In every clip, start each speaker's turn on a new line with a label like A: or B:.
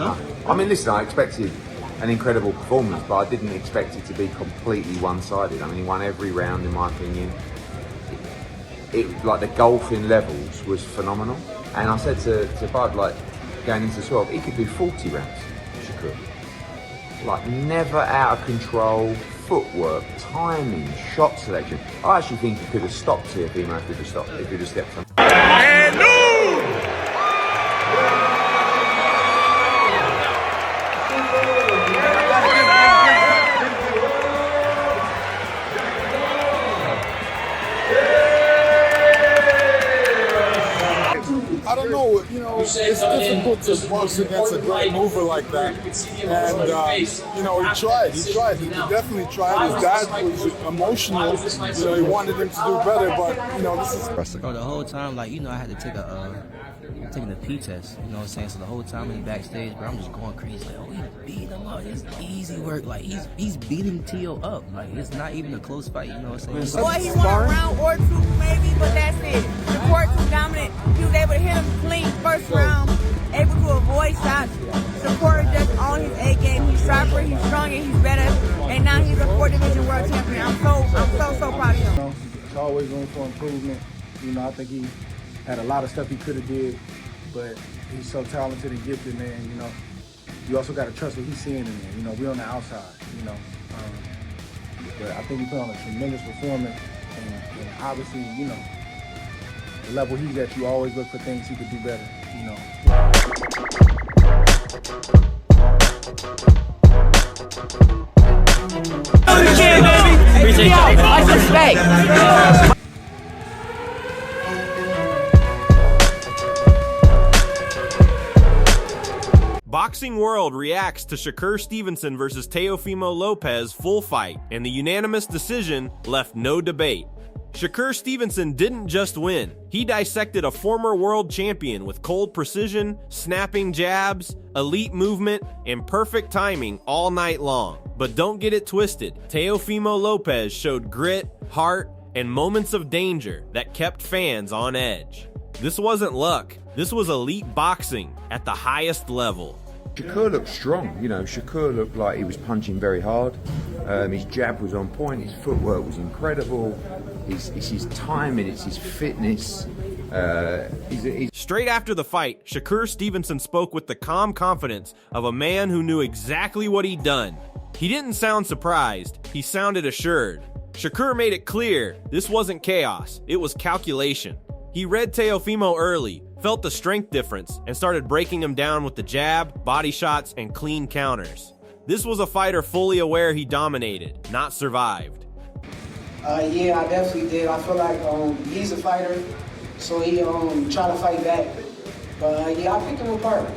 A: I mean, listen, I expected an incredible performance, but I didn't expect it to be completely one-sided. I mean, he won every round, in my opinion. It like the golfing levels was phenomenal. And I said to Bud, like, going into 12, he could do 40 rounds, Shakur. Like, never out of control, footwork, timing, shot selection. I actually think he could have stopped Teofimo if he'd have stepped on.
B: I don't know, you know, it's difficult to box against a great mover like that. And, you know, he tried, he definitely tried. His dad was emotional, you know, he wanted him to do better, but, you know, this is...
C: Bro, the whole time, like, you know, I had to take taking the P test, you know what I'm saying? So the whole time he backstage, bro, I'm just going crazy, like, oh, he beat him up, it's easy work, like, he's beating Teo up, like, it's not even a close fight, you know what I'm saying?
D: Boy, he won a round or two, maybe, but that's it. The court was dominant, he was able to hit him clean first round, able to avoid shots. Shakur just on his A game, he's sharper, he's stronger, he's better, and now he's a 4-division world champion. I'm so proud of him.
E: You know, there's always room for improvement. You know, I think he had a lot of stuff he could have did, but he's so talented and gifted, man. You know, you also got to trust what he's seeing in there. You know, we're on the outside, you know. But I think he put on a tremendous performance, and obviously, you know, the level he's at, you always look for things he could do better, you know.
F: Boxing World reacts to Shakur Stevenson versus Teofimo Lopez full fight, and the unanimous decision left no debate. Shakur Stevenson didn't just win, he dissected a former world champion with cold precision, snapping jabs, elite movement, and perfect timing all night long. But don't get it twisted, Teofimo Lopez showed grit, heart, and moments of danger that kept fans on edge. This wasn't luck, this was elite boxing at the highest level.
A: Shakur looked strong, you know, Shakur looked like he was punching very hard. His jab was on point, his footwork was incredible, it's his timing, it's his fitness.
F: Straight after the fight, Shakur Stevenson spoke with the calm confidence of a man who knew exactly what he'd done. He didn't sound surprised, he sounded assured. Shakur made it clear this wasn't chaos, it was calculation. He read Teofimo early, felt the strength difference, and started breaking him down with the jab, body shots, and clean counters. This was a fighter fully aware he dominated, not survived.
G: Yeah, I definitely did. I feel like he's a fighter, so he tried to fight back. But yeah, I picked him apart.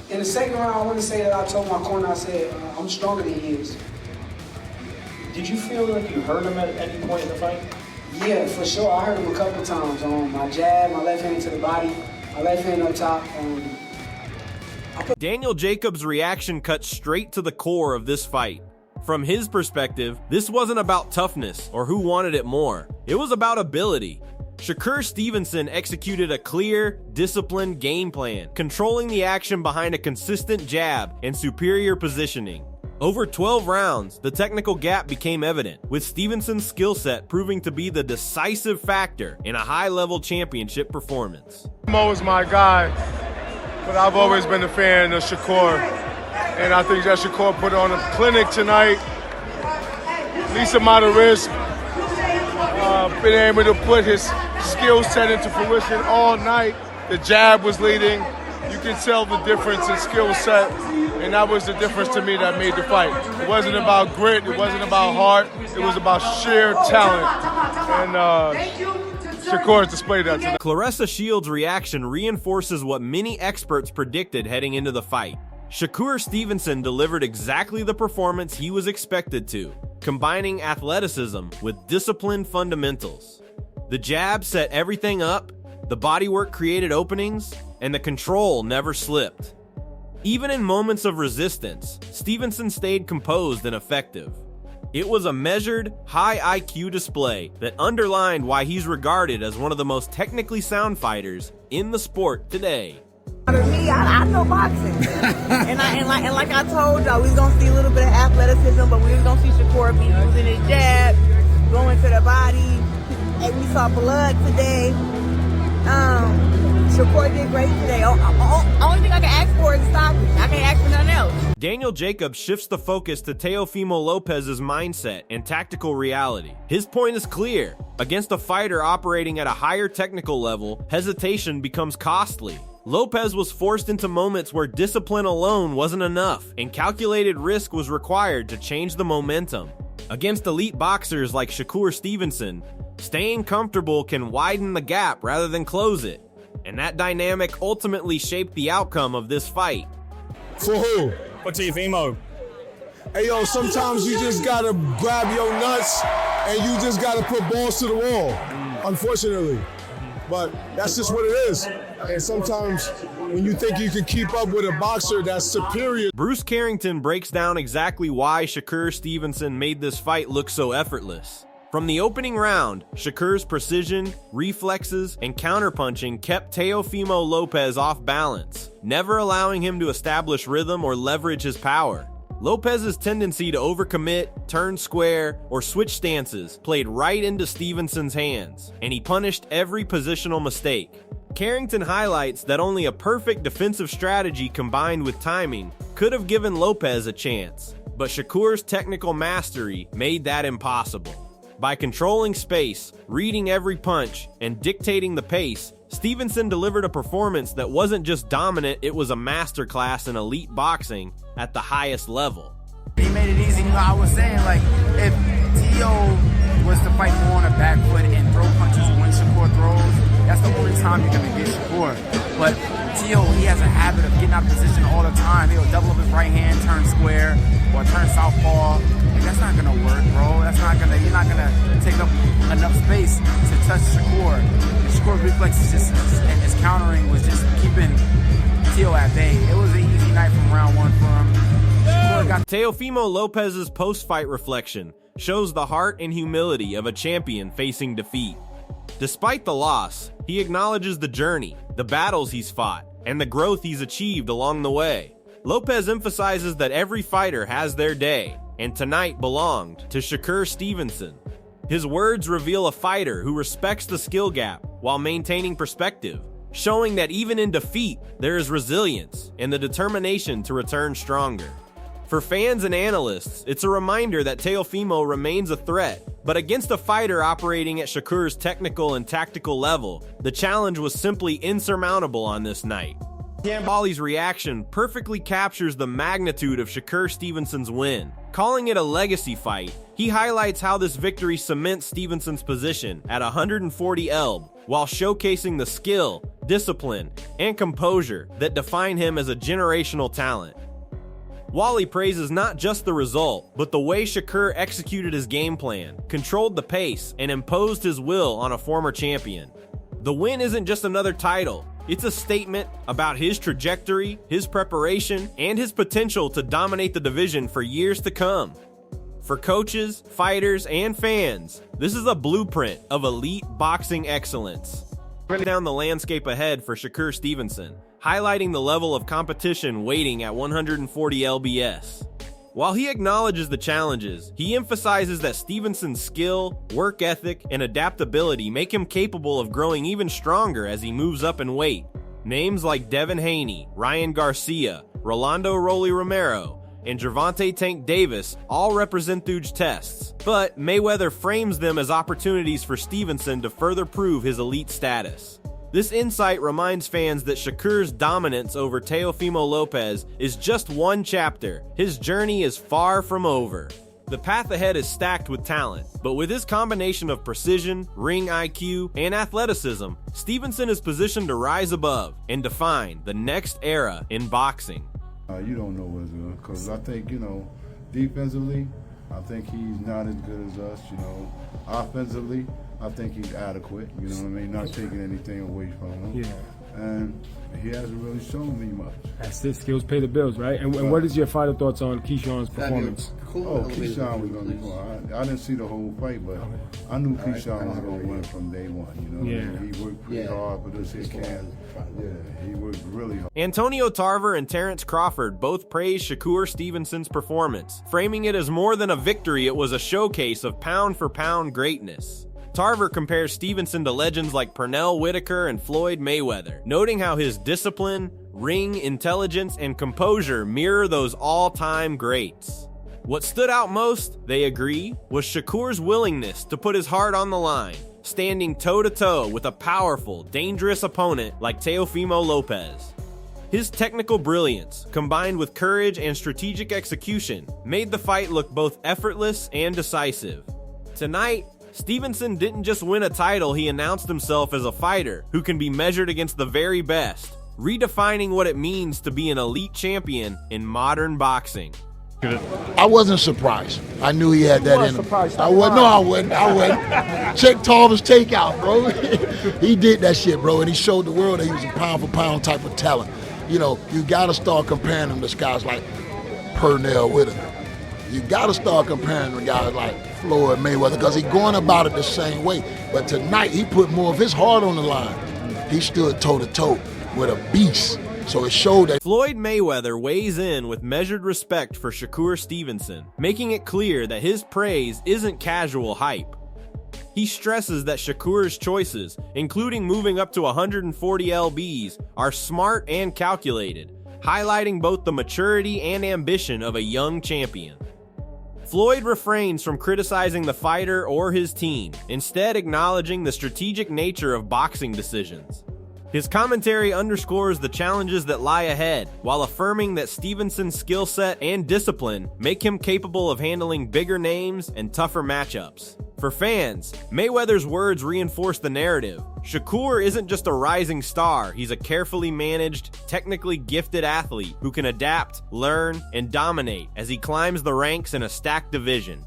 G: In the second round, I want to say that I told my corner, I said, I'm stronger than he is.
H: Did you feel like you hurt him at any point in the fight?
G: Yeah, for sure. I hurt him a couple times. My jab, my left hand to the body, my left hand up top.
F: Daniel Jacobs' reaction cut straight to the core of this fight. From his perspective, this wasn't about toughness or who wanted it more. It was about ability. Shakur Stevenson executed a clear, disciplined game plan, controlling the action behind a consistent jab and superior positioning. Over 12 rounds, the technical gap became evident, with Stevenson's skill set proving to be the decisive factor in a high-level championship performance.
I: Mo is my guy, but I've always been a fan of Shakur, and I think that Shakur put on a clinic tonight. Least amount of risk, been able to put his skill set into fruition all night. The jab was leading. You can tell the difference in skill set, and that was the difference to me that made the fight. It wasn't about grit, it wasn't about heart, it was about sheer talent, and Shakur displayed that tonight.
F: Claressa Shields' reaction reinforces what many experts predicted heading into the fight. Shakur Stevenson delivered exactly the performance he was expected to, combining athleticism with disciplined fundamentals. The jab set everything up, the bodywork created openings, and the control never slipped. Even in moments of resistance, Stevenson stayed composed and effective. It was a measured, high IQ display that underlined why he's regarded as one of the most technically sound fighters in the sport today.
D: Me, I know boxing, and like I told y'all, we was gonna see a little bit of athleticism, but we was gonna see Shakur be using his jab, going to the body, and we saw blood today. Shakur did great today. Only thing I can ask for is stoppage. I can't ask for nothing else.
F: Daniel Jacobs shifts the focus to Teofimo Lopez's mindset and tactical reality. His point is clear. Against a fighter operating at a higher technical level, hesitation becomes costly. Lopez was forced into moments where discipline alone wasn't enough, and calculated risk was required to change the momentum. Against elite boxers like Shakur Stevenson, staying comfortable can widen the gap rather than close it. And that dynamic ultimately shaped the outcome of this fight.
I: For who?
J: For Teofimo.
I: Hey, yo, sometimes you just gotta grab your nuts and you just gotta put balls to the wall, unfortunately. But that's just what it is. And sometimes when you think you can keep up with a boxer that's superior.
F: Bruce Carrington breaks down exactly why Shakur Stevenson made this fight look so effortless. From the opening round, Shakur's precision, reflexes, and counterpunching kept Teofimo Lopez off balance, never allowing him to establish rhythm or leverage his power. Lopez's tendency to overcommit, turn square, or switch stances played right into Stevenson's hands, and he punished every positional mistake. Carrington highlights that only a perfect defensive strategy combined with timing could have given Lopez a chance, but Shakur's technical mastery made that impossible. By controlling space, reading every punch, and dictating the pace, Stevenson delivered a performance that wasn't just dominant, it was a masterclass in elite boxing at the highest level.
K: He made it easy. You know, I was saying, like, if Teo was to fight more on a back foot and throw punches when Shakur throws, that's the only time you're going to get Shakur. But Teo, he has a habit of getting out of position all the time. He'll double up his right hand, turn square, or turn southpaw. Like, that's not gonna work, bro. You're not gonna take up enough space to touch Shakur. And Shakur's reflexes and his countering was just keeping Teo at bay. It was an easy night from round one for him.
F: Teofimo Lopez's post-fight reflection shows the heart and humility of a champion facing defeat. Despite the loss, he acknowledges the journey, the battles he's fought, and the growth he's achieved along the way. Lopez emphasizes that every fighter has their day, and tonight belonged to Shakur Stevenson. His words reveal a fighter who respects the skill gap while maintaining perspective, showing that even in defeat, there is resilience and the determination to return stronger. For fans and analysts, it's a reminder that Teofimo remains a threat, but against a fighter operating at Shakur's technical and tactical level, the challenge was simply insurmountable on this night. Wali's reaction perfectly captures the magnitude of Shakur Stevenson's win. Calling it a legacy fight, he highlights how this victory cements Stevenson's position at 140 ELB, while showcasing the skill, discipline, and composure that define him as a generational talent. Wali praises not just the result, but the way Shakur executed his game plan, controlled the pace, and imposed his will on a former champion. The win isn't just another title, it's a statement about his trajectory, his preparation, and his potential to dominate the division for years to come. For coaches, fighters, and fans, this is a blueprint of elite boxing excellence. Down the landscape ahead for Shakur Stevenson, highlighting the level of competition waiting at 140 lbs. While he acknowledges the challenges, he emphasizes that Stevenson's skill, work ethic, and adaptability make him capable of growing even stronger as he moves up in weight. Names like Devin Haney, Ryan Garcia, Rolando Rolly Romero, and Gervonta Tank Davis all represent huge tests, but Mayweather frames them as opportunities for Stevenson to further prove his elite status. This insight reminds fans that Shakur's dominance over Teofimo Lopez is just one chapter. His journey is far from over. The path ahead is stacked with talent, but with his combination of precision, ring IQ, and athleticism, Stevenson is positioned to rise above and define the next era in boxing.
B: You don't know what's good, because I think, defensively, I think he's not as good as us, Offensively, I think he's adequate, Not taking anything away from him.
E: Yeah.
J: and he hasn't really shown me much.
L: That's it. Skills pay the bills, right? And what is your final thoughts on Keyshawn's performance?
J: Keyshawn was going to be fine. I didn't see the whole fight, but I knew Keyshawn was going to win from day one. You know,
L: Yeah.
J: He worked pretty hard for this his camp. Yeah, he worked really hard.
F: Antonio Tarver and Terrence Crawford both praised Shakur Stevenson's performance, framing it as more than a victory, it was a showcase of pound-for-pound greatness. Tarver compares Stevenson to legends like Pernell Whitaker and Floyd Mayweather, noting how his discipline, ring intelligence, and composure mirror those all-time greats. What stood out most, they agree, was Shakur's willingness to put his heart on the line, standing toe-to-toe with a powerful, dangerous opponent like Teofimo Lopez. His technical brilliance, combined with courage and strategic execution, made the fight look both effortless and decisive. Tonight, Stevenson didn't just win a title, he announced himself as a fighter who can be measured against the very best, redefining what it means to be an elite champion in modern boxing.
M: I wasn't surprised. I knew he had that in him. I wasn't. Check Tarver's takeout, bro. He did that shit, bro, and he showed the world that he was a pound-for-pound type of talent. You know, you got to start comparing him to guys like Pernell Whitaker. You got to start comparing him to guys like Floyd Mayweather because he's going about it the same way. But tonight, he put more of his heart on the line. He stood toe-to-toe with a beast. So it showed that
F: Floyd Mayweather weighs in with measured respect for Shakur Stevenson, making it clear that his praise isn't casual hype. He stresses that Shakur's choices, including moving up to 140 lbs, are smart and calculated, highlighting both the maturity and ambition of a young champion. Floyd refrains from criticizing the fighter or his team, instead acknowledging the strategic nature of boxing decisions. His commentary underscores the challenges that lie ahead, while affirming that Stevenson's skill set and discipline make him capable of handling bigger names and tougher matchups. For fans, Mayweather's words reinforce the narrative. Shakur isn't just a rising star, he's a carefully managed, technically gifted athlete who can adapt, learn, and dominate as he climbs the ranks in a stacked division.